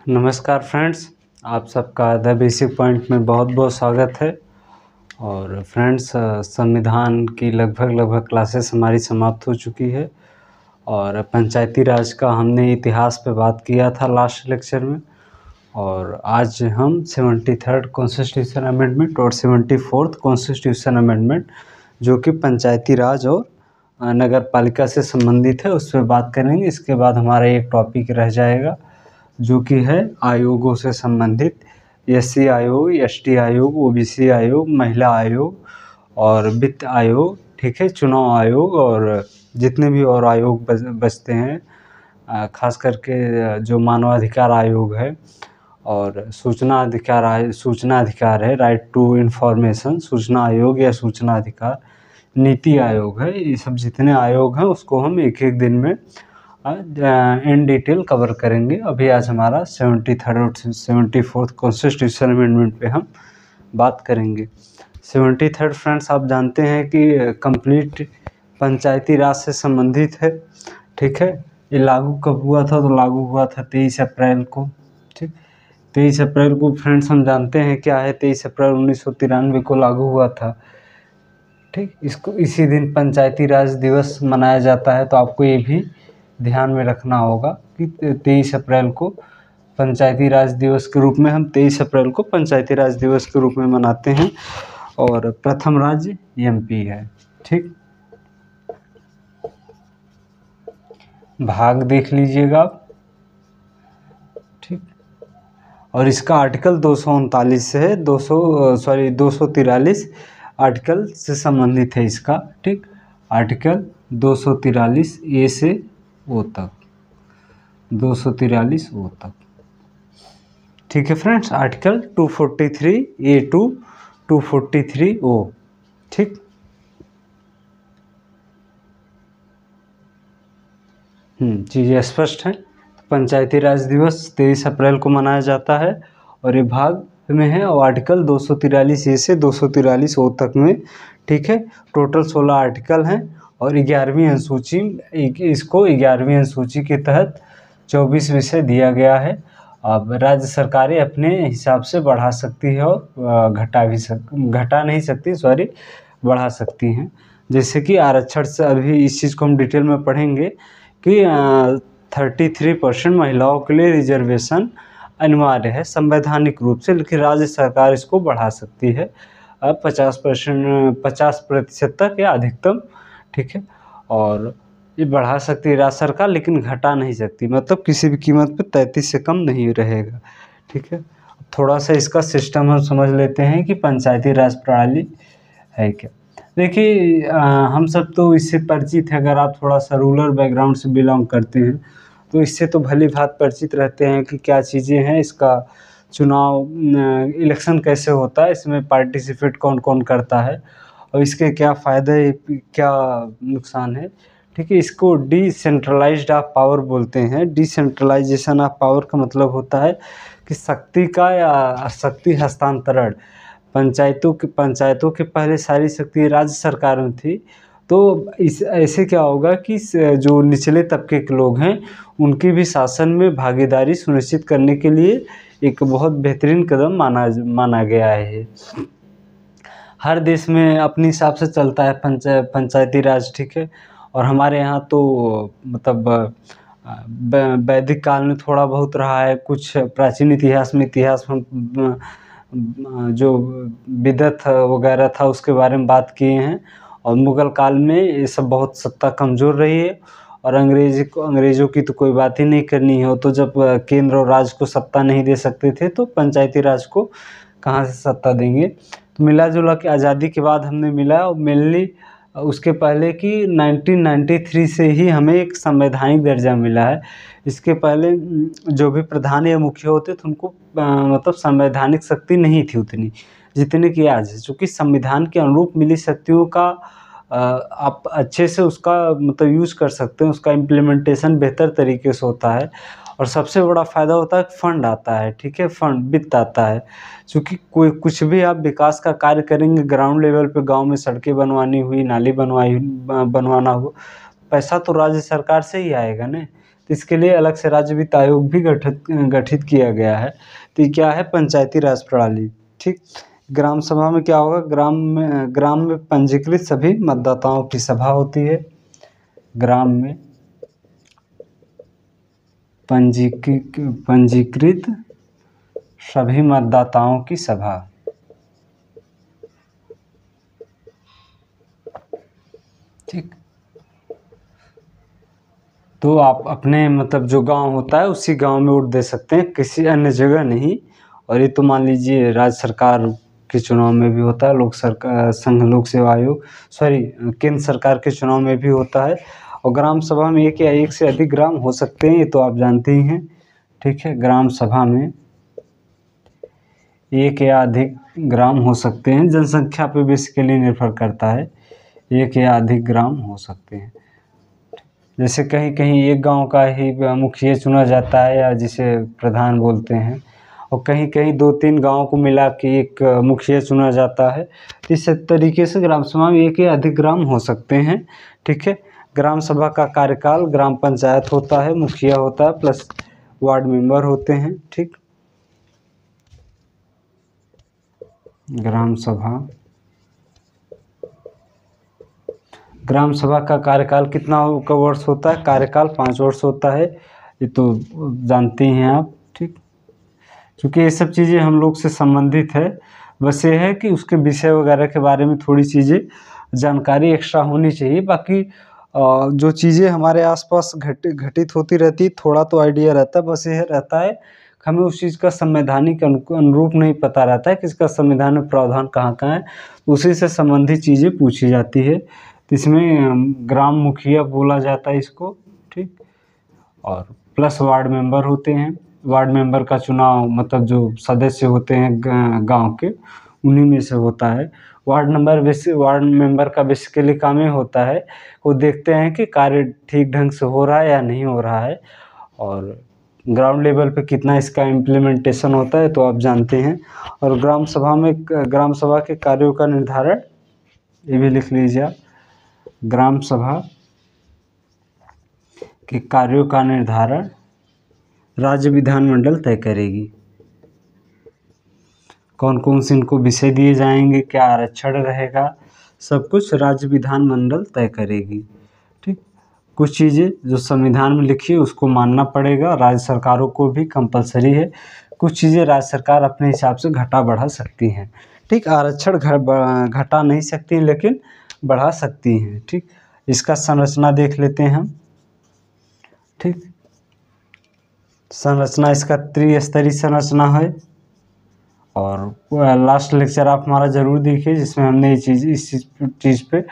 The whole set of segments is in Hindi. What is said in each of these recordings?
नमस्कार फ्रेंड्स, आप सबका द बेसिक पॉइंट में बहुत बहुत स्वागत है। और फ्रेंड्स, संविधान की लगभग क्लासेस हमारी समाप्त हो चुकी है और पंचायती राज का हमने इतिहास पे बात किया था लास्ट लेक्चर में। और आज हम 73rd कॉन्स्टिट्यूशन अमेंडमेंट और 74th कॉन्स्टिट्यूशन अमेंडमेंट जो कि पंचायती राज और नगर पालिका से संबंधित है उस पर बात करेंगे। इसके बाद हमारा एक टॉपिक रह जाएगा जो कि है आयोगों से संबंधित, एससी आयोग, एसटी आयोग, ओबीसी आयोग, महिला आयोग और वित्त आयोग, ठीक है, चुनाव आयोग और जितने भी और आयोग बचते हैं, खास करके जो मानवाधिकार आयोग है और सूचना अधिकार है, राइट टू इन्फॉर्मेशन सूचना आयोग या सूचना अधिकार, नीति आयोग है। ये सब जितने आयोग हैं उसको हम एक एक दिन में इन डिटेल कवर करेंगे। अभी आज हमारा 73rd और 74th कॉन्स्टिट्यूशन अमेंडमेंट पे हम बात करेंगे। 73rd फ्रेंड्स, आप जानते हैं कि कंप्लीट पंचायती राज से संबंधित है, ठीक है। ये लागू कब हुआ था? तो लागू हुआ था 23 अप्रैल को, ठीक। 23 अप्रैल को फ्रेंड्स हम जानते हैं क्या है, 23 अप्रैल 1993 को लागू हुआ था, ठीक। इसको इसी दिन पंचायती राज दिवस मनाया जाता है, तो आपको ये भी ध्यान में रखना होगा कि 23 अप्रैल को पंचायती राज दिवस के रूप में हम 23 अप्रैल को पंचायती राज दिवस के रूप में मनाते हैं। और प्रथम राज्य एमपी है, ठीक। भाग देख लीजिएगा आप, ठीक। और इसका आर्टिकल 239 है, 243 आर्टिकल से संबंधित है इसका, ठीक। आर्टिकल 243 ए से ओ तक, 243 ओ तक, ठीक है फ्रेंड्स। आर्टिकल 243 ए टू 243 ओ, ठीक। चीज़ें स्पष्ट हैं। पंचायती राज दिवस 23 अप्रैल को मनाया जाता है और ये भाग में है और आर्टिकल 243 ए से 243 ओ तक में, ठीक है। टोटल 16 आर्टिकल हैं और 11वीं अनुसूची, इसको 11वीं अनुसूची के तहत 24 विषय दिया गया है। अब राज्य सरकारें अपने हिसाब से बढ़ा सकती है और घटा नहीं सकती, बढ़ा सकती हैं। जैसे कि आरक्षण से, अभी इस चीज़ को हम डिटेल में पढ़ेंगे कि 33% महिलाओं के लिए रिजर्वेशन अनिवार्य है संवैधानिक रूप से, लेकिन राज्य सरकार इसको बढ़ा सकती है 50% तक या अधिकतम, ठीक है। और ये बढ़ा सकती है राज्य सरकार, लेकिन घटा नहीं सकती, मतलब किसी भी कीमत पे 33 से कम नहीं रहेगा, ठीक है। थोड़ा सा इसका सिस्टम हम समझ लेते हैं कि पंचायती राज प्रणाली है क्या। देखिए, हम सब तो इससे परिचित हैं। अगर आप थोड़ा सा रूरल बैकग्राउंड से बिलोंग करते हैं तो इससे तो भली भांति परिचित रहते हैं कि क्या चीज़ें हैं, इसका चुनाव इलेक्शन कैसे होता है, इसमें पार्टिसिपेट कौन कौन करता है और इसके क्या फ़ायदे क्या नुकसान है, ठीक है। इसको डिसेंट्रलाइज्ड ऑफ पावर बोलते हैं। डिसेंट्रलाइजेशन ऑफ पावर का मतलब होता है कि शक्ति का या शक्ति हस्तांतरण। पंचायतों के पहले सारी शक्ति राज्य सरकार में थी, तो इस ऐसे क्या होगा कि जो निचले तबके के लोग हैं उनकी भी शासन में भागीदारी सुनिश्चित करने के लिए एक बहुत बेहतरीन कदम माना गया है। हर देश में अपने हिसाब से चलता है पंचायती राज, ठीक है। और हमारे यहाँ तो मतलब वैदिक काल में थोड़ा बहुत रहा है, कुछ प्राचीन इतिहास में जो विदत वगैरह था उसके बारे में बात किए हैं। और मुग़ल काल में ये सब बहुत सत्ता कमज़ोर रही है और अंग्रेज़ों की तो कोई बात ही नहीं करनी है। तो जब केंद्र और राज्य को सत्ता नहीं दे सकते थे तो पंचायती राज को कहाँ से सत्ता देंगे। तो मिला जुला के आज़ादी के बाद हमने मिला, और मेनली उसके पहले कि 1993 से ही हमें एक संवैधानिक दर्जा मिला है। इसके पहले जो भी प्रधान या मुखिया होते थे उनको मतलब संवैधानिक शक्ति नहीं थी उतनी जितने की आज है। चूँकि संविधान के अनुरूप मिली शक्तियों का आप अच्छे से उसका मतलब यूज़ कर सकते हैं, उसका इम्प्लीमेंटेशन बेहतर तरीके से होता है। और सबसे बड़ा फ़ायदा होता है फंड आता है, ठीक है, फंड वित्त आता है। क्योंकि कोई कुछ भी आप विकास का कार्य करेंगे ग्राउंड लेवल पे, गांव में सड़कें बनवानी हुई, नाली बनवाना हो, पैसा तो राज्य सरकार से ही आएगा ना। तो इसके लिए अलग से राज्य वित्त आयोग भी गठित किया गया है। तो ये क्या है, पंचायती राज प्रणाली। ठीक, ग्राम सभा में क्या होगा, ग्राम में पंजीकृत सभी मतदाताओं की सभा होती है। ग्राम में पंजीकृत सभी मतदाताओं की सभा। ठीक, तो आप अपने मतलब जो गांव होता है उसी गांव में वोट दे सकते हैं, किसी अन्य जगह नहीं। और ये तो मान लीजिए राज्य सरकार के चुनाव में भी होता है, लोक सरकार संघ लोक सेवा आयोग केंद्र सरकार के चुनाव में भी होता है। और ग्राम सभा में एक या एक से अधिक ग्राम हो सकते हैं, ये तो आप जानते ही हैं। ठीक है, ग्राम सभा में एक या अधिक ग्राम हो सकते हैं, जनसंख्या पे बेसिकली निर्भर करता है, एक या अधिक ग्राम हो सकते हैं। जैसे कहीं कहीं एक गांव का ही मुखिया चुना जाता है, या जिसे प्रधान बोलते हैं, और कहीं कहीं 2-3 गांव को मिला के एक मुखिया चुना जाता है। इस तरीके से ग्राम सभा में एक या अधिक ग्राम हो सकते हैं। ठीक है, ग्राम सभा का कार्यकाल, ग्राम पंचायत होता है, मुखिया होता है, प्लस वार्ड मेंबर होते हैं। ठीक, ग्राम सभा का कार्यकाल कितना वर्ष होता है, कार्यकाल 5 वर्ष होता है, ये तो जानते हैं आप। ठीक, क्योंकि ये सब चीज़ें हम लोग से संबंधित है, बस ये है कि उसके विषय वगैरह के बारे में थोड़ी चीज़ें जानकारी एक्स्ट्रा होनी चाहिए। बाकी जो चीज़ें हमारे आसपास घटित होती रहती, थोड़ा तो आइडिया रहता है, बस यह रहता है हमें उस चीज़ का संवैधानिक अनुरूप नहीं पता रहता है कि इसका संविधान में प्रावधान कहाँ कहाँ है, उसी से संबंधित चीज़ें पूछी जाती है। तो इसमें ग्राम मुखिया बोला जाता है इसको। ठीक, और प्लस वार्ड मेंबर होते हैं। वार्ड मेंबर का चुनाव मतलब जो सदस्य होते हैं गांव के, उन्हीं में से होता है। वार्ड मेंबर का बेसिकली काम ये होता है, वो देखते हैं कि कार्य ठीक ढंग से हो रहा है या नहीं हो रहा है, और ग्राउंड लेवल पे कितना इसका इम्प्लीमेंटेशन होता है, तो आप जानते हैं। और ग्राम सभा के कार्यों का निर्धारण, ये भी लिख लीजिए आप, ग्राम सभा के कार्यों का निर्धारण राज्य विधानमंडल तय करेगी। कौन कौन से इनको विषय दिए जाएंगे, क्या आरक्षण रहेगा, सब कुछ राज्य विधानमंडल तय करेगी। ठीक, कुछ चीज़ें जो संविधान में लिखी है उसको मानना पड़ेगा, राज्य सरकारों को भी कंपलसरी है। कुछ चीज़ें राज्य सरकार अपने हिसाब से घटा बढ़ा सकती हैं। ठीक, आरक्षण घटा नहीं सकती लेकिन बढ़ा सकती हैं। ठीक, इसका संरचना देख लेते हैं हम। ठीक, संरचना इसका त्रिस्तरीय संरचना है, और लास्ट लेक्चर आप हमारा ज़रूर देखिए, जिसमें हमने इस चीज़ पे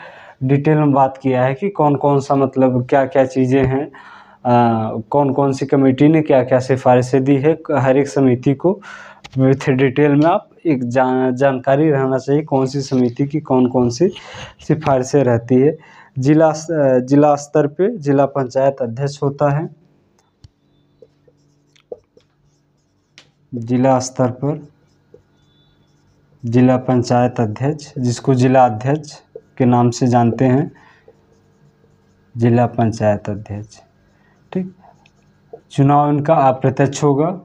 डिटेल में बात किया है कि कौन कौन सा मतलब क्या क्या चीज़ें हैं, कौन कौन सी कमेटी ने क्या क्या सिफारिशें दी है। हर एक समिति को विथ डिटेल में आप एक जानकारी रहना चाहिए, कौन सी समिति की कौन कौन सी सिफारिशें रहती है। जिला स्तर पे जिला पंचायत अध्यक्ष होता है। जिला स्तर पर जिला पंचायत अध्यक्ष, जिसको जिला अध्यक्ष के नाम से जानते हैं, जिला पंचायत अध्यक्ष। ठीक, चुनाव इनका अप्रत्यक्ष होगा।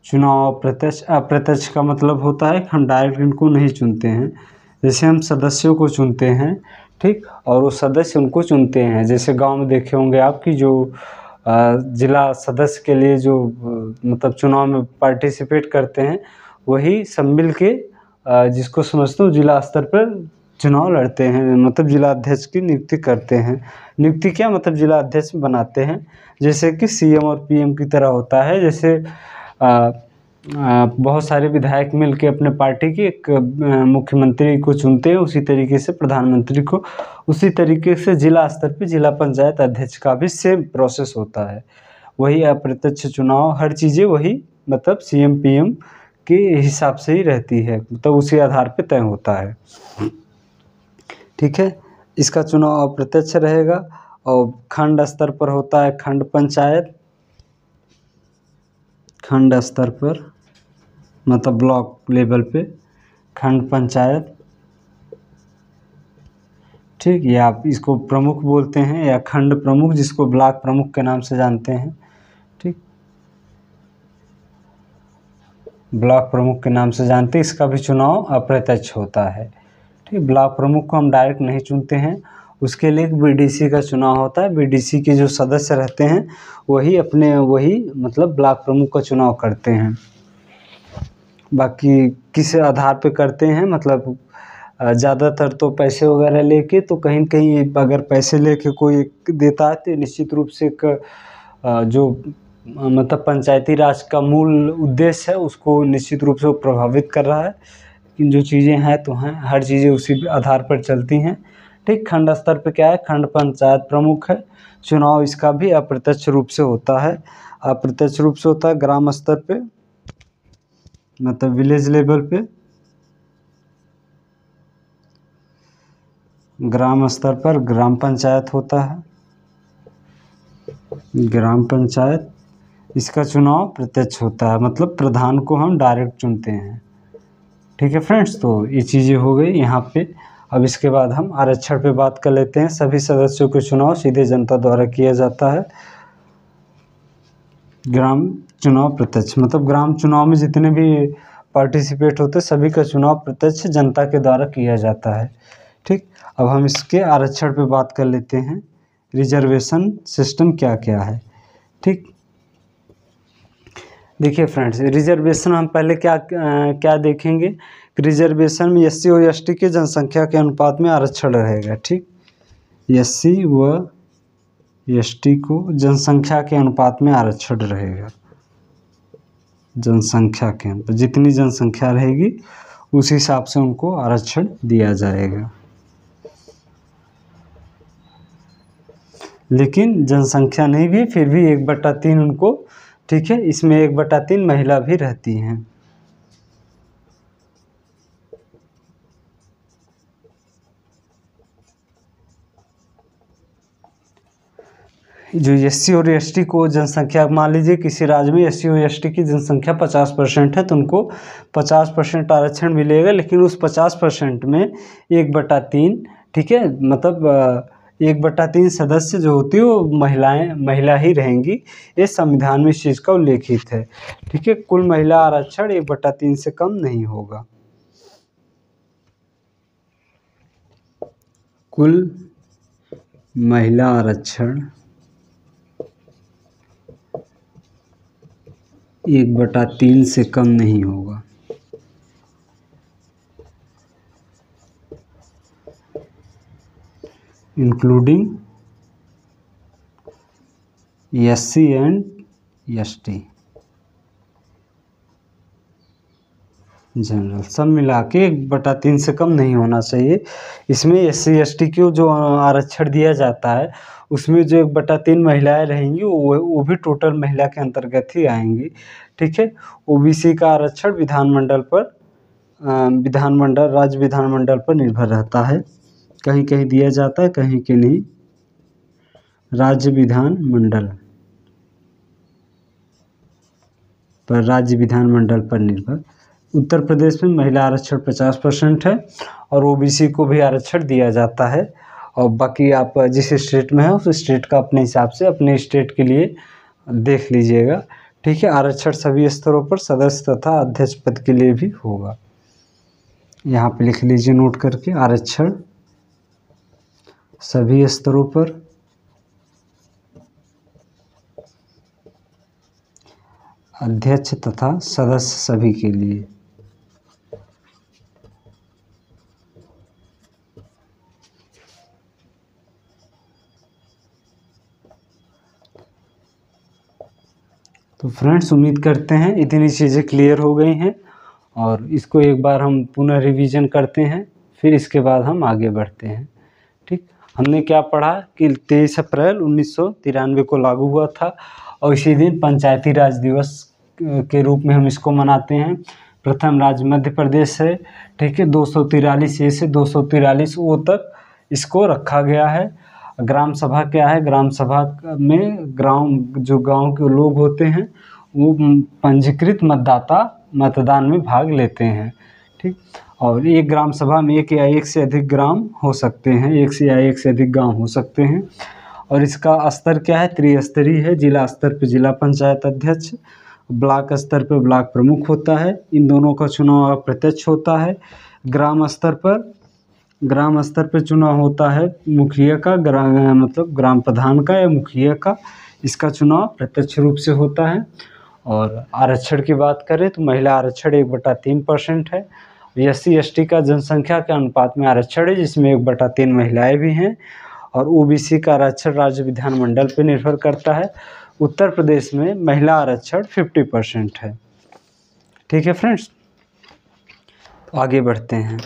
चुनाव अप्रत्यक्ष का मतलब होता है कि हम डायरेक्ट इनको नहीं चुनते हैं, जैसे हम सदस्यों को चुनते हैं। ठीक, और वो सदस्य उनको चुनते हैं। जैसे गांव में देखे होंगे आप कि जो जिला सदस्य के लिए जो मतलब चुनाव में पार्टिसिपेट करते हैं, वही सब मिल के जिसको समझते हो जिला स्तर पर चुनाव लड़ते हैं, मतलब जिला अध्यक्ष की नियुक्ति करते हैं। नियुक्ति क्या मतलब जिला अध्यक्ष बनाते हैं, जैसे कि सीएम और पीएम की तरह होता है। जैसे बहुत सारे विधायक मिल के अपने पार्टी की एक मुख्यमंत्री को चुनते हैं, उसी तरीके से प्रधानमंत्री को, उसी तरीके से जिला स्तर पे जिला पंचायत अध्यक्ष का भी सेम प्रोसेस होता है। वही अप्रत्यक्ष चुनाव, हर चीज़ें वही मतलब सीएम पीएम के हिसाब से ही रहती है, मतलब उसी आधार पे तय होता है। ठीक है, इसका चुनाव अप्रत्यक्ष रहेगा। और खंड स्तर पर होता है खंड पंचायत, खंड स्तर पर मतलब ब्लॉक लेवल पे खंड पंचायत। ठीक। ठीक, या आप इसको प्रमुख बोलते हैं या खंड प्रमुख, जिसको ब्लॉक प्रमुख के नाम से जानते हैं। ठीक, ब्लॉक प्रमुख के नाम से जानते हैं। इसका भी चुनाव अप्रत्यक्ष होता है। ठीक, ब्लॉक प्रमुख को हम डायरेक्ट नहीं चुनते हैं, उसके लिए एक बीडीसी का चुनाव होता है। बीडीसी के जो सदस्य रहते हैं वही मतलब ब्लॉक प्रमुख का चुनाव करते हैं। बाकी किस आधार पे करते हैं, मतलब ज़्यादातर तो पैसे वगैरह लेके, तो कहीं कहीं अगर पैसे लेके कोई देता है तो निश्चित रूप से एक जो मतलब पंचायती राज का मूल उद्देश्य है उसको निश्चित रूप से वो प्रभावित कर रहा है। लेकिन जो चीज़ें हैं तो हैं, हर चीज़ें उसी आधार पर चलती हैं। ठीक, खंड स्तर पे क्या है, खंड पंचायत प्रमुख है। चुनाव इसका भी अप्रत्यक्ष रूप से होता है। अप्रत्यक्ष रूप से होता है ग्राम स्तर पे, मतलब विलेज लेवल पे। ग्राम स्तर पर ग्राम पंचायत होता है, ग्राम पंचायत, इसका चुनाव प्रत्यक्ष होता है, मतलब प्रधान को हम डायरेक्ट चुनते हैं। ठीक है फ्रेंड्स, तो ये चीज़ें हो गई यहाँ पे। अब इसके बाद हम आरक्षण पे बात कर लेते हैं। सभी सदस्यों के चुनाव सीधे जनता द्वारा किया जाता है। ग्राम चुनाव प्रत्यक्ष, मतलब ग्राम चुनाव में जितने भी पार्टिसिपेट होते सभी का चुनाव प्रत्यक्ष जनता के द्वारा किया जाता है। ठीक, अब हम इसके आरक्षण पे बात कर लेते हैं। रिजर्वेशन सिस्टम क्या क्या है। ठीक, देखिए फ्रेंड्स, रिजर्वेशन हम पहले क्या देखेंगे। रिजर्वेशन में एससी और एसटी के जनसंख्या के अनुपात में आरक्षण रहेगा। ठीक, एससी व एसटी को जनसंख्या के अनुपात में आरक्षण रहेगा। जनसंख्या के अनुपात, जितनी जनसंख्या रहेगी उस हिसाब से उनको आरक्षण दिया जाएगा। लेकिन जनसंख्या नहीं भी, फिर भी 1/3 उनको, ठीक है, इसमें 1/3 महिला भी रहती हैं। जो एससी और एसटी को जनसंख्या, मान लीजिए किसी राज्य में एससी और एसटी की जनसंख्या 50% है तो उनको 50% आरक्षण मिलेगा। लेकिन उस 50% में 1/3, ठीक है, मतलब 1/3 सदस्य जो होती है वो महिला ही रहेंगी। ये संविधान में इस चीज़ का उल्लेखित है। ठीक है, कुल महिला आरक्षण 1/3 से कम नहीं होगा। कुल महिला आरक्षण 1/3 से कम नहीं होगा। Including SC and ST general, सब मिला के 1/3 से कम नहीं होना चाहिए। इसमें एससी एसटी को जो आरक्षण दिया जाता है उसमें जो 1/3 महिलाएं रहेंगी वो भी टोटल महिला के अंतर्गत ही आएंगी। ठीक है, ओबीसी का आरक्षण राज्य विधानमंडल पर निर्भर रहता है। कहीं कहीं दिया जाता है, कहीं कहीं नहीं। राज्य विधानमंडल पर निर्भर। उत्तर प्रदेश में महिला आरक्षण 50% है और ओबीसी को भी आरक्षण दिया जाता है। और बाकी आप जिस स्टेट में है उस स्टेट का अपने हिसाब से अपने स्टेट के लिए देख लीजिएगा। ठीक है, आरक्षण सभी स्तरों पर सदस्य तथा अध्यक्ष पद के लिए भी होगा। यहाँ पे लिख लीजिए नोट करके, आरक्षण सभी स्तरों पर अध्यक्ष तथा सदस्य सभी के लिए। तो फ्रेंड्स, उम्मीद करते हैं इतनी चीज़ें क्लियर हो गई हैं और इसको एक बार हम पुनः रिवीजन करते हैं, फिर इसके बाद हम आगे बढ़ते हैं। ठीक, हमने क्या पढ़ा कि 23 अप्रैल 1993 को लागू हुआ था और इसी दिन पंचायती राज दिवस के रूप में हम इसको मनाते हैं। प्रथम राज्य मध्य प्रदेश है। ठीक है, 243 ए से 243 ओ तक इसको रखा गया है। ग्राम सभा क्या है, ग्राम सभा में गांव के लोग होते हैं वो पंजीकृत मतदाता मतदान में भाग लेते हैं। ठीक, और एक ग्राम सभा में एक या एक से अधिक ग्राम हो सकते हैं, एक से या एक से अधिक गांव हो सकते हैं। और इसका स्तर क्या है, त्रिस्तरीय है। जिला स्तर पर जिला पंचायत अध्यक्ष, ब्लॉक स्तर पर ब्लॉक प्रमुख होता है। इन दोनों का चुनाव अप्रत्यक्ष होता है। ग्राम स्तर पर चुनाव होता है मुखिया का, मतलब ग्राम प्रधान का या मुखिया का। इसका चुनाव प्रत्यक्ष रूप से होता है। और आरक्षण की बात करें तो महिला आरक्षण 1/3% है। SC/ST का जनसंख्या के अनुपात में आरक्षण है, जिसमें 1/3 महिलाएं भी हैं। और OBC का आरक्षण राज्य विधानमंडल पर निर्भर करता है। उत्तर प्रदेश में महिला आरक्षण 50% है। ठीक है फ्रेंड्स, तो आगे बढ़ते हैं।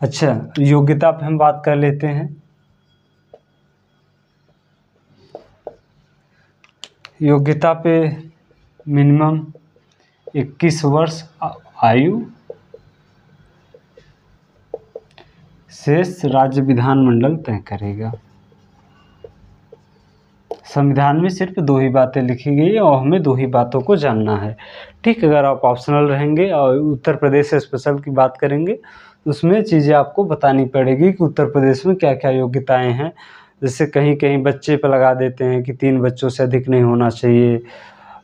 अच्छा, योग्यता पे हम बात कर लेते हैं। योग्यता पे मिनिमम 21 वर्ष आयु, शेष राज्य विधानमंडल तय करेगा। संविधान में सिर्फ 2 ही बातें लिखी गई और हमें 2 ही बातों को जानना है। ठीक, अगर आप ऑप्शनल रहेंगे और उत्तर प्रदेश स्पेशल की बात करेंगे तो उसमें चीज़ें आपको बतानी पड़ेगी कि उत्तर प्रदेश में क्या क्या योग्यताएं हैं। जैसे कहीं कहीं बच्चे पर लगा देते हैं कि 3 बच्चों से अधिक नहीं होना चाहिए,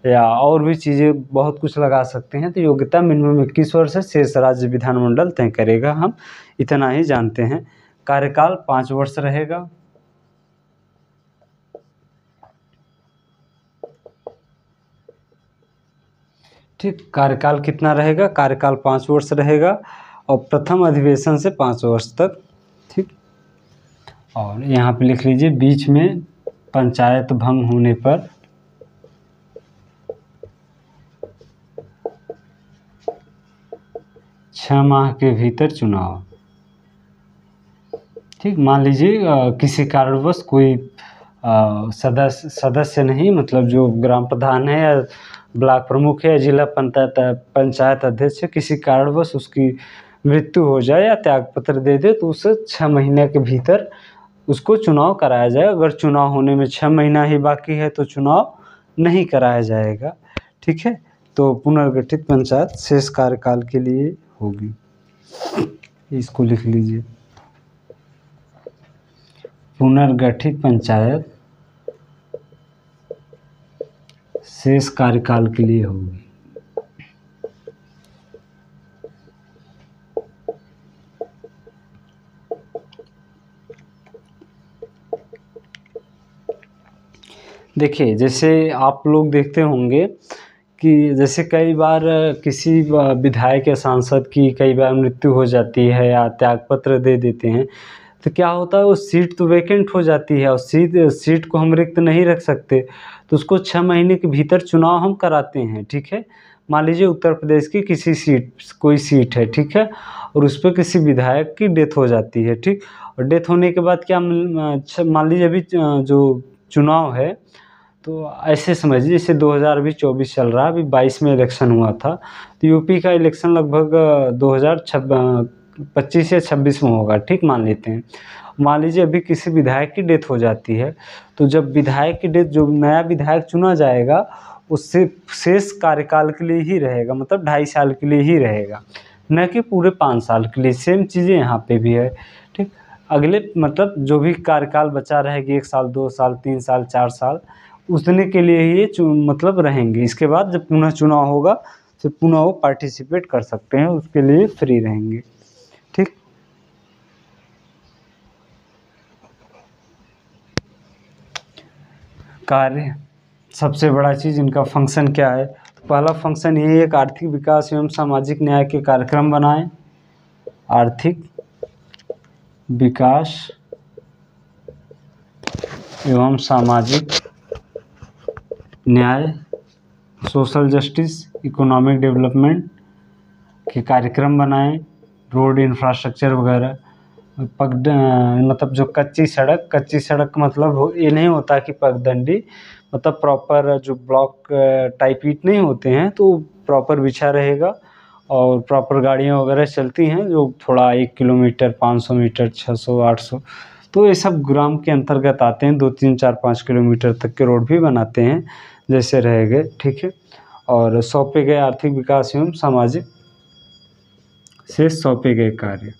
या और भी चीज़ें बहुत कुछ लगा सकते हैं। तो योग्यता मिनिमम 21 वर्ष है, शेष राज्य विधानमंडल तय करेगा, हम इतना ही जानते हैं। कार्यकाल 5 वर्ष रहेगा। ठीक, कार्यकाल कितना रहेगा, कार्यकाल 5 वर्ष रहेगा और प्रथम अधिवेशन से 5 वर्ष तक। ठीक, और यहाँ पे लिख लीजिए, बीच में पंचायत भंग होने पर छह माह के भीतर चुनाव। ठीक, मान लीजिए किसी कारणवश कोई सदस्य नहीं, मतलब जो ग्राम प्रधान है या ब्लॉक प्रमुख है या जिला पंचायत अध्यक्ष है, किसी कारणवश उसकी मृत्यु हो जाए या त्यागपत्र दे दे, तो उसे 6 महीने के भीतर उसको चुनाव कराया जाए। अगर चुनाव होने में 6 महीना ही बाकी है तो चुनाव नहीं कराया जाएगा। ठीक है, तो पुनर्गठित पंचायत शेष कार्यकाल के लिए होगी। इसको लिख लीजिए, पुनर्गठित पंचायत शेष कार्यकाल के लिए होगी। देखिए, जैसे आप लोग देखते होंगे कि जैसे कई बार किसी विधायक या सांसद की कई बार मृत्यु हो जाती है या त्यागपत्र दे देते हैं, तो क्या होता है, वो सीट तो वैकेंट हो जाती है और सीट को हम रिक्त नहीं रख सकते, तो उसको 6 महीने के भीतर चुनाव हम कराते हैं। ठीक है, मान लीजिए उत्तर प्रदेश की कोई सीट है, ठीक है, और उस पर किसी विधायक की डेथ हो जाती है। ठीक, और डेथ होने के बाद क्या, मान लीजिए अभी जो चुनाव है, तो ऐसे समझिए जैसे 2024 चल रहा है, अभी 22 में इलेक्शन हुआ था, तो यूपी का इलेक्शन लगभग 2025 या 26 में होगा। ठीक, मान लेते हैं। मान लीजिए अभी किसी विधायक की डेथ हो जाती है, तो जब विधायक की डेथ, जो नया विधायक चुना जाएगा उससे शेष कार्यकाल के लिए ही रहेगा, मतलब 2.5 साल के लिए ही रहेगा, न कि पूरे 5 साल के लिए। सेम चीज़ें यहाँ पे भी है। ठीक, अगले मतलब जो भी कार्यकाल बचा रहेगी, 1 साल, 2 साल, 3 साल, 4 साल, उतने के लिए ही ये मतलब रहेंगे। इसके बाद जब पुनः चुनाव होगा तो पुनः वो पार्टिसिपेट कर सकते हैं, उसके लिए फ्री रहेंगे। ठीक, कार्य, सबसे बड़ा चीज़ इनका फंक्शन क्या है, तो पहला फंक्शन ये है कि आर्थिक विकास एवं सामाजिक न्याय के कार्यक्रम बनाएं। आर्थिक विकास एवं सामाजिक न्याय, सोशल जस्टिस, इकोनॉमिक डेवलपमेंट के कार्यक्रम बनाएं। रोड इंफ्रास्ट्रक्चर वगैरह, मतलब जो कच्ची सड़क मतलब ये नहीं होता कि पगडंडी, मतलब प्रॉपर जो ब्लॉक टाइप ईंट नहीं होते हैं, तो प्रॉपर बिछा रहेगा और प्रॉपर गाड़ियाँ वगैरह चलती हैं, जो थोड़ा 1 किलोमीटर, 500 मीटर, 600, 800, तो ये सब ग्राम के अंतर्गत आते हैं। 2, 3, 4, 5 किलोमीटर तक के रोड भी बनाते हैं, जैसे रहेंगे। ठीक है, और सौंपे गए आर्थिक विकास एवं सामाजिक से सौंपे गए कार्य।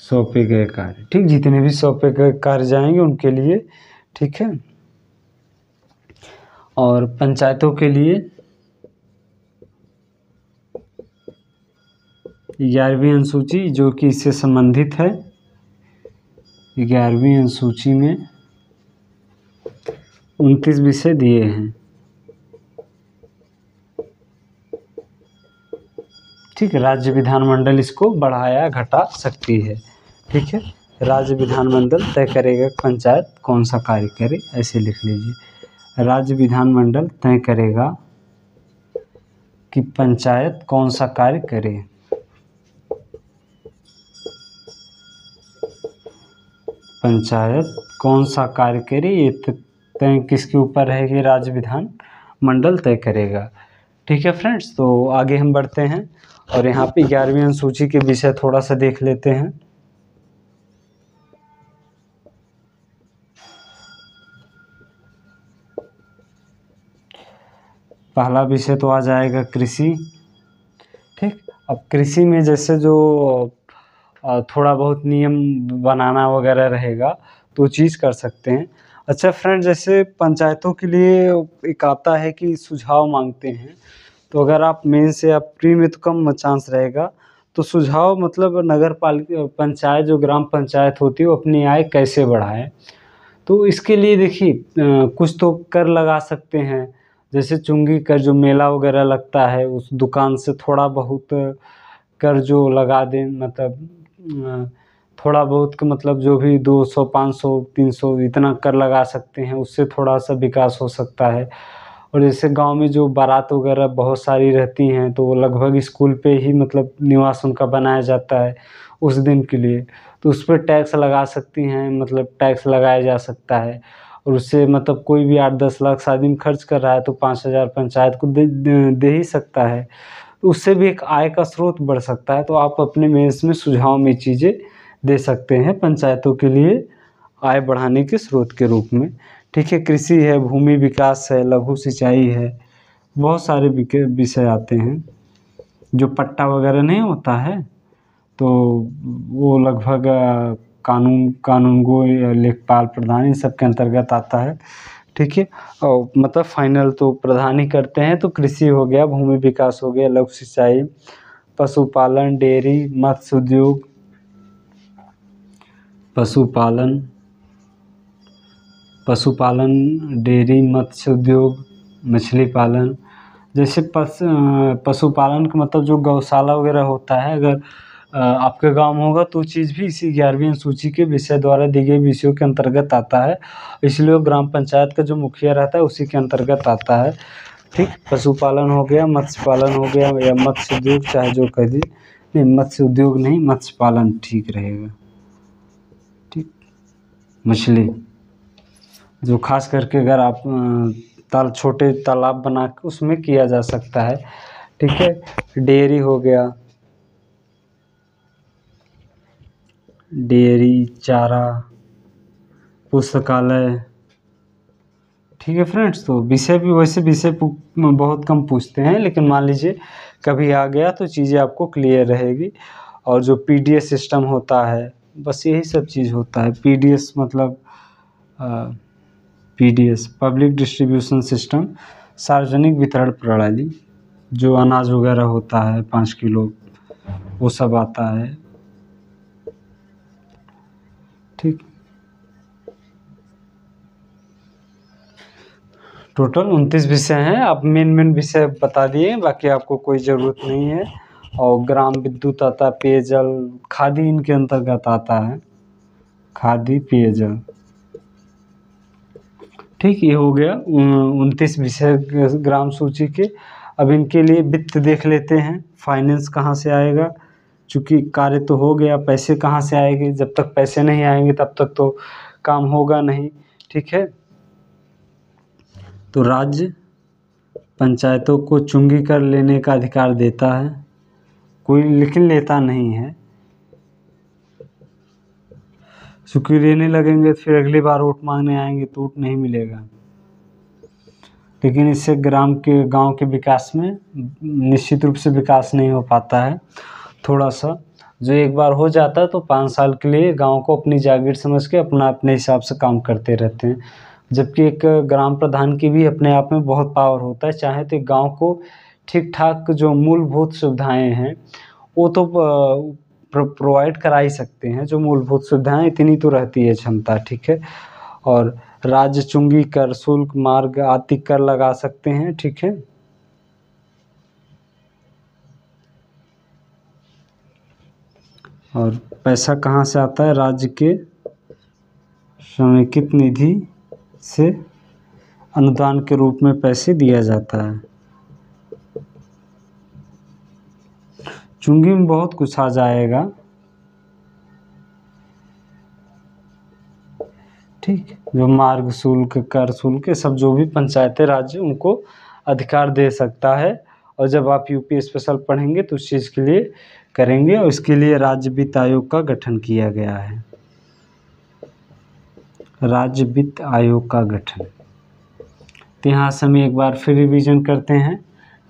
सौंपे गए कार्य, ठीक, जितने भी सौंपे गए कार्य जाएंगे उनके लिए, ठीक है। और पंचायतों के लिए 11वीं अनुसूची जो कि इससे संबंधित है, 11वीं अनुसूची में 29 विषय दिए हैं, ठीक है। राज्य विधानमंडल इसको बढ़ाया घटा सकती है, ठीक है। राज्य विधानमंडल तय करेगा पंचायत कौन सा कार्य करे, ऐसे लिख लीजिए। राज्य विधानमंडल तय करेगा कि पंचायत कौन सा कार्य करे। पंचायत कौन सा कार्य करे ये तय किसके ऊपर है कि राज्य विधानमंडल तय करेगा, ठीक है फ्रेंड्स। तो आगे हम बढ़ते हैं और यहाँ पे 11वीं अनुसूची के विषय थोड़ा सा देख लेते हैं। पहला विषय तो आ जाएगा कृषि, ठीक। अब कृषि में जैसे जो थोड़ा बहुत नियम बनाना वगैरह रहेगा तो चीज़ कर सकते हैं। अच्छा फ्रेंड, जैसे पंचायतों के लिए एक आता है कि सुझाव मांगते हैं, तो अगर आप मेंस या प्री में तो कम चांस रहेगा, तो सुझाव मतलब नगर पालिका पंचायत जो ग्राम पंचायत होती है वो अपनी आय कैसे बढ़ाए। तो इसके लिए देखिए कुछ तो कर लगा सकते हैं, जैसे चुंगी कर जो मेला वगैरह लगता है उस दुकान से थोड़ा बहुत कर जो लगा दें, मतलब थोड़ा बहुत का मतलब जो भी 200 500 300 इतना कर लगा सकते हैं, उससे थोड़ा सा विकास हो सकता है। और जैसे गांव में जो बारात वगैरह बहुत सारी रहती हैं तो वो लगभग स्कूल पे ही मतलब निवास उनका बनाया जाता है उस दिन के लिए, तो उस पर टैक्स लगा सकती हैं, मतलब टैक्स लगाया जा सकता है। और उससे मतलब कोई भी 8-10 लाख शादी में खर्च कर रहा है तो 5,000 पंचायत को दे ही सकता है, तो उससे भी एक आय का स्रोत बढ़ सकता है। तो आप अपने मेंस में सुझाव में चीज़ें दे सकते हैं पंचायतों के लिए आय बढ़ाने के स्रोत के रूप में, ठीक है। कृषि है, भूमि विकास है, लघु सिंचाई है, बहुत सारे विषय आते हैं। जो पट्टा वगैरह नहीं होता है तो वो लगभग कानून गो या लेखपाल प्रधान इन सब के अंतर्गत आता है, ठीक है। और मतलब फाइनल तो प्रधान ही करते हैं। तो कृषि हो गया, भूमि विकास हो गया, लघु सिंचाई, पशुपालन, डेयरी, मत्स्य उद्योग, पशुपालन, डेयरी, मत्स्य उद्योग, मछली पालन। जैसे पशुपालन का मतलब जो गौशाला वगैरह होता है, अगर आपके गांव में होगा तो चीज़ भी इसी 11वीं अनुसूची के विषय द्वारा दी गई विषयों के अंतर्गत आता है, इसलिए वो ग्राम पंचायत का जो मुखिया रहता है उसी के अंतर्गत आता है, ठीक। पशुपालन हो गया, मत्स्य पालन हो गया या मत्स्य उद्योग, चाहे जो कह दी, नहीं मत्स्य उद्योग नहीं, मत्स्य पालन ठीक रहेगा, ठीक। मछली जो खास करके अगर आप छोटे तालाब बना के उसमें किया जा सकता है, ठीक है। डेयरी हो गया, डेयरी, चारा, पुस्तकालय, ठीक है फ्रेंड्स। तो विषय भी वैसे विषय बहुत कम पूछते हैं, लेकिन मान लीजिए कभी आ गया तो चीज़ें आपको क्लियर रहेगी। और जो पीडीएस सिस्टम होता है, बस यही सब चीज़ होता है। पीडीएस मतलब पीडीएस पब्लिक डिस्ट्रीब्यूशन सिस्टम, सार्वजनिक वितरण प्रणाली, जो अनाज वगैरह होता है 5 किलो वो सब आता है, ठीक। टोटल 29 विषय हैं, आप मेन विषय बता दिए, बाकी आपको कोई ज़रूरत नहीं है। और ग्राम विद्युत आता है, पेयजल, खादी इनके अंतर्गत आता है, खादी पेयजल, ठीक। ये हो गया 29 विषय ग्राम सूची के। अब इनके लिए वित्त देख लेते हैं, फाइनेंस कहाँ से आएगा, चूँकि कार्य तो हो गया, पैसे कहाँ से आएंगे, जब तक पैसे नहीं आएंगे तब तक तो काम होगा नहीं, ठीक है। तो राज्य पंचायतों को चुंगी कर लेने का अधिकार देता है, कोई लेकिन लेता नहीं है, चूँकि लेने लगेंगे तो फिर अगली बार वोट मांगने आएंगे तो वोट नहीं मिलेगा। लेकिन इससे गांव के विकास में निश्चित रूप से विकास नहीं हो पाता है। थोड़ा सा जो एक बार हो जाता है तो 5 साल के लिए गांव को अपनी जागीर समझ के अपने हिसाब से काम करते रहते हैं। जबकि एक ग्राम प्रधान की भी अपने आप में बहुत पावर होता है, चाहे तो गांव को ठीक ठाक जो मूलभूत सुविधाएं हैं वो तो प्रोवाइड करा ही सकते हैं। जो मूलभूत सुविधाएं इतनी तो रहती है क्षमता, ठीक है। और राज्य चुंगी कर, शुल्क, मार्ग आदि कर लगा सकते हैं, ठीक है। और पैसा कहाँ से आता है? राज्य के समेकित निधि से अनुदान के रूप में पैसे दिया जाता है। चुंगी में बहुत कुछ आ जाएगा, ठीक। जो मार्ग शुल्क, कर शुल्क, सब जो भी पंचायतें राज्य उनको अधिकार दे सकता है। और जब आप यूपी स्पेशल पढ़ेंगे तो उस चीज़ के लिए करेंगे, और इसके लिए राज्य वित्त आयोग का गठन किया गया है। राज्य वित्त आयोग का गठन, तो यहाँ से हम एक बार फिर रिवीजन करते हैं,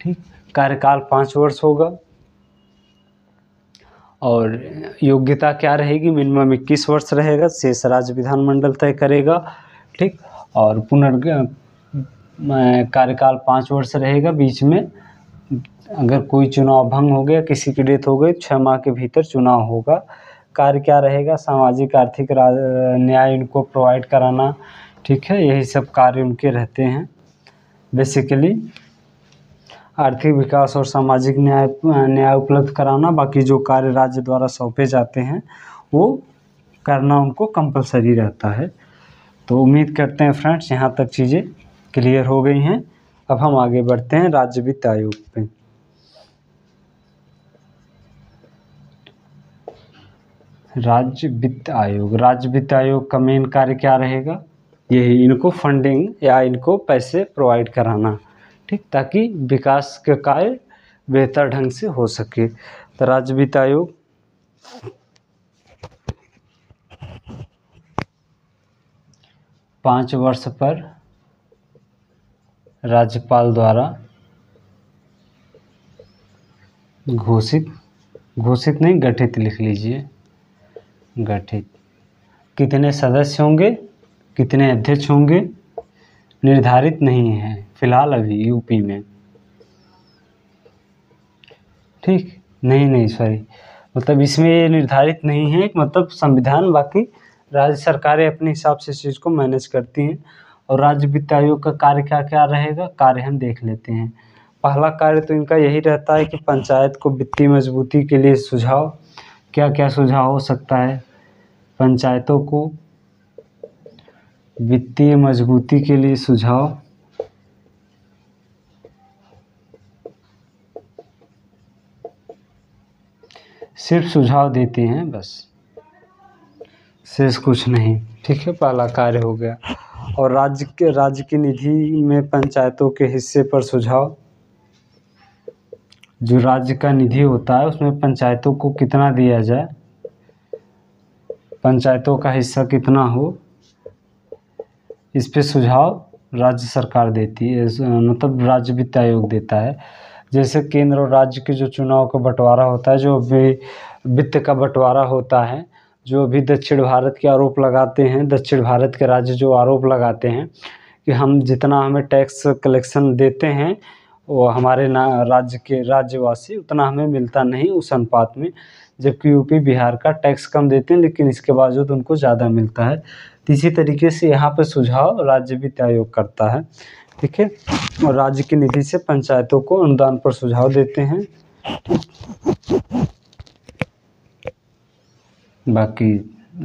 ठीक। कार्यकाल 5 वर्ष होगा और योग्यता क्या रहेगी? मिनिमम 21 वर्ष रहेगा, शेष राज्य विधानमंडल तय करेगा, ठीक। और कार्यकाल 5 वर्ष रहेगा। बीच में अगर कोई चुनाव भंग हो गया, किसी की डेथ हो गई, 6 माह के भीतर चुनाव होगा। कार्य क्या रहेगा? सामाजिक आर्थिक न्याय इनको प्रोवाइड कराना, ठीक है। यही सब कार्य उनके रहते हैं। बेसिकली आर्थिक विकास और सामाजिक न्याय उपलब्ध कराना। बाकी जो कार्य राज्य द्वारा सौंपे जाते हैं वो करना उनको कंपलसरी रहता है। तो उम्मीद करते हैं फ्रेंड्स यहाँ तक चीज़ें क्लियर हो गई हैं। अब हम आगे बढ़ते हैं राज्य वित्त आयोग पे। राज्य वित्त आयोग का मेन कार्य क्या रहेगा? यही इनको फंडिंग या इनको पैसे प्रोवाइड कराना, ठीक, ताकि विकास के कार्य बेहतर ढंग से हो सके। तो राज्य वित्त आयोग 5 वर्ष पर राज्यपाल द्वारा घोषित नहीं, गठित लिख लीजिए, गठित। कितने सदस्य होंगे, कितने अध्यक्ष होंगे निर्धारित नहीं है फिलहाल अभी यूपी में, ठीक। नहीं सॉरी, मतलब इसमें ये निर्धारित नहीं है, मतलब संविधान, बाकी राज्य सरकारें अपने हिसाब से इस चीज़ को मैनेज करती हैं। और राज्य वित्त आयोग का कार्य क्या क्या रहेगा? कार्य हम देख लेते हैं। पहला कार्य तो इनका यही रहता है कि पंचायत को वित्तीय मजबूती के लिए सुझाव, क्या क्या सुझाव हो सकता है? पंचायतों को वित्तीय मजबूती के लिए सुझाव, सिर्फ सुझाव देते हैं बस, शेष कुछ नहीं, ठीक है। पहला कार्य हो गया। और राज्य की निधि में पंचायतों के हिस्से पर सुझाव। जो राज्य का निधि होता है उसमें पंचायतों को कितना दिया जाए, पंचायतों का हिस्सा कितना हो, इस पे सुझाव राज्य सरकार देती है, मतलब राज्य वित्त आयोग देता है। जैसे केंद्र और राज्य के जो चुनाव का बंटवारा होता है, जो वित्त का बंटवारा होता है, जो अभी दक्षिण भारत के आरोप लगाते हैं, दक्षिण भारत के राज्य जो आरोप लगाते हैं कि हम जितना हमें टैक्स कलेक्शन देते हैं वो हमारे राज्य के राज्यवासी उतना हमें मिलता नहीं उस अनुपात में, जबकि यूपी बिहार का टैक्स कम देते हैं लेकिन इसके बावजूद उनको ज़्यादा मिलता है। तो इसी तरीके से यहाँ पर सुझाव राज्य वित्त आयोग करता है, ठीक है। और राज्य की निधि से पंचायतों को अनुदान पर सुझाव देते हैं। बाकी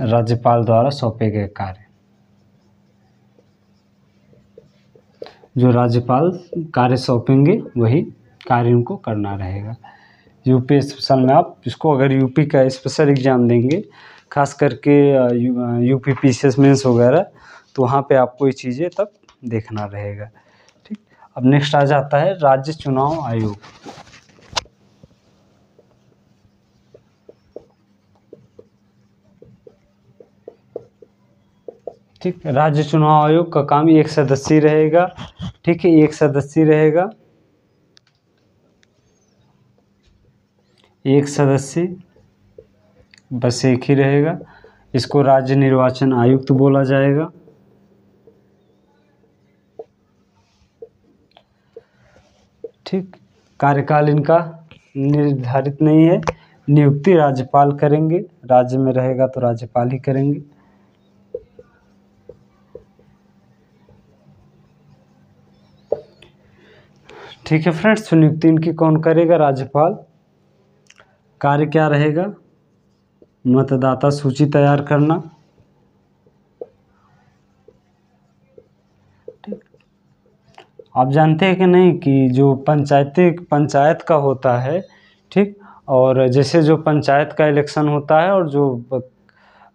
राज्यपाल द्वारा सौंपे गए कार्य, जो राज्यपाल कार्य सौंपेंगे वही कार्य उनको करना रहेगा। यूपी स्पेशल में आप इसको, अगर यूपी का स्पेशल एग्ज़ाम देंगे, खास करके यूपी पीसीएस मेंस वगैरह, तो वहाँ पे आपको ये चीज़ें तब देखना रहेगा, ठीक। अब नेक्स्ट आ जाता है राज्य चुनाव आयोग, ठीक। राज्य चुनाव आयोग का काम 1 सदस्यीय रहेगा, ठीक है, एक सदस्य रहेगा, एक सदस्य बस एक ही रहेगा। इसको राज्य निर्वाचन आयुक्त बोला जाएगा। ठीक, कार्यकाल इनका निर्धारित नहीं है, नियुक्ति राज्यपाल करेंगे, राज्य में रहेगा तो राज्यपाल ही करेंगे। ठीक है फ्रेंड्स, तो नियुक्ति इनकी कौन करेगा? राज्यपाल। कार्य क्या रहेगा? मतदाता सूची तैयार करना। ठीक, आप जानते हैं कि नहीं कि जो पंचायत का होता है, ठीक, और जैसे जो पंचायत का इलेक्शन होता है और जो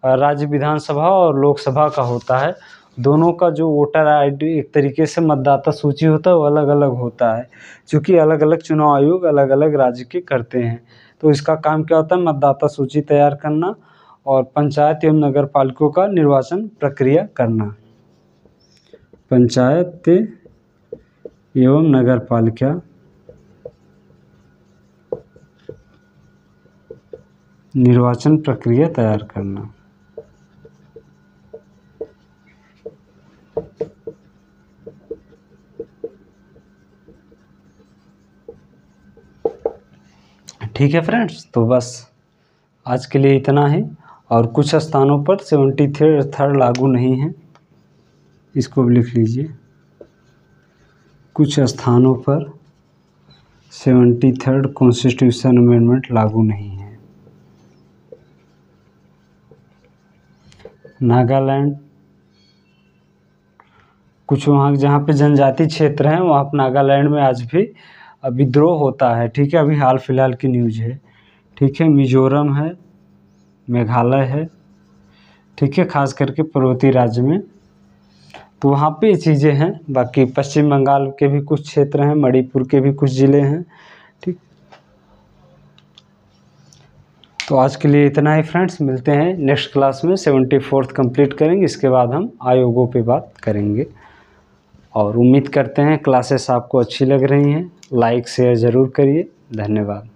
राज्य विधानसभा और लोकसभा का होता है, दोनों का जो वोटर आईडी एक तरीके से मतदाता सूची होता है वो अलग अलग होता है, क्योंकि अलग अलग चुनाव आयोग अलग अलग राज्य के करते हैं। तो इसका काम क्या होता है? मतदाता सूची तैयार करना और पंचायत एवं नगर पालिकाओं का निर्वाचन प्रक्रिया करना। पंचायत एवं नगर पालिका निर्वाचन प्रक्रिया तैयार करना। ठीक है फ्रेंड्स, तो बस आज के लिए इतना ही। और कुछ स्थानों पर 73rd लागू नहीं है, इसको भी लिख लीजिए। कुछ स्थानों पर 73rd कॉन्स्टिट्यूशन अमेंडमेंट लागू नहीं है। नागालैंड, कुछ वहाँ जहाँ पे जनजाति क्षेत्र हैं वहाँ पर नागालैंड में आज भी विद्रोह होता है। ठीक है, अभी हाल फिलहाल की न्यूज़ है। ठीक है, मिजोरम है, मेघालय है, ठीक है, खास करके पर्वतीय राज्य में, तो वहाँ पे ये चीज़ें हैं। बाकी पश्चिम बंगाल के भी कुछ क्षेत्र हैं, मणिपुर के भी कुछ ज़िले हैं। ठीक, तो आज के लिए इतना ही फ्रेंड्स, मिलते हैं नेक्स्ट क्लास में। 74th कंप्लीट करेंगे, इसके बाद हम आयोगों पे बात करेंगे। और उम्मीद करते हैं क्लासेस आपको अच्छी लग रही हैं। लाइक शेयर ज़रूर करिए। धन्यवाद।